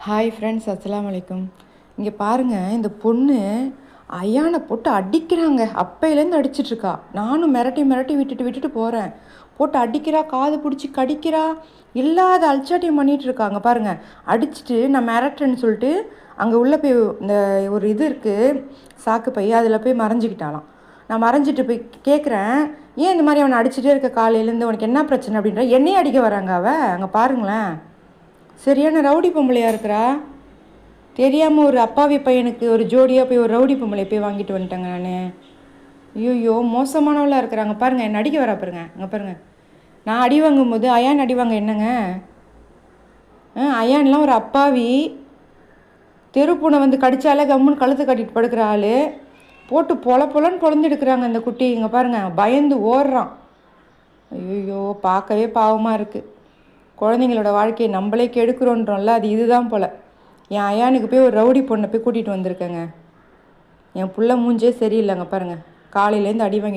Hi friends, அஸ்ஸலாமு அலைக்கும். இங்கே பாருங்கள், இந்த பொண்ணு ஐயானை போட்டு அடிக்கிறாங்க. அப்பையிலேருந்து அடிச்சிட்ருக்கா. நானும் மிரட்டி மிரட்டி விட்டுட்டு போகிறேன். போட்டு அடிக்கிறா, காது பிடிச்சி கடிக்கிறா, இல்லாத அல்சாட்டியம் பண்ணிகிட்டு இருக்காங்க பாருங்கள். அடிச்சுட்டு நான் மிரட்டுறேன்னு சொல்லிட்டு அங்கே உள்ளே போய் இந்த ஒரு இது இருக்குது, சாக்கு பை, அதில் போய் மறைஞ்சிக்கிட்டாலாம். நான் மறைஞ்சிட்டு போய் கேட்குறேன், ஏன் இந்த மாதிரி அவனை அடிச்சுட்டே இருக்க காலையிலேருந்து, உனக்கு என்ன பிரச்சனை அப்படின்ற. என்னையே அடிக்க வராங்க அவள். அங்கே பாருங்களேன், சரியான ரவுடி பொம்பளையாக இருக்கிறா. தெரியாமல் ஒரு அப்பாவி பையனுக்கு ஒரு ஜோடியாக போய் ஒரு ரவுடி பொம்பளையை போய் வாங்கிட்டு வந்துட்டேங்க நான். ஐயோ, மோசமானவளாக இருக்கிறாங்க பாருங்கள். என்னை அடிக்க வரா பாருங்க. அங்கே பாருங்கள், நான் அடி வாங்கும் போது அயான் அடி வாங்க என்னங்க. அயான்லாம் ஒரு அப்பாவி. தெருப்பூனை வந்து கடித்தாலே கம்முன்னு கழுத்து கட்டிட்டு படுக்கிற ஆள் போட்டு பொலன்னு பொழந்தெடுக்கிறாங்க இந்த குட்டி. இங்கே பாருங்கள், பயந்து ஓடுறான். ஐயோ, பார்க்கவே பாவமாக இருக்குது. குழந்தைங்களோட வாழ்க்கையை நம்மளே கெடுக்கிறோன்றோம்ல, அது இதுதான் போல். என் அயானுக்கு போய் ஒரு ரவுடி பொண்ணை போய் கூட்டிகிட்டு வந்திருக்கேங்க. என் புள்ள மூஞ்சே சரியில்லைங்க பாருங்கள். காலையிலேருந்து அடி வாங்கி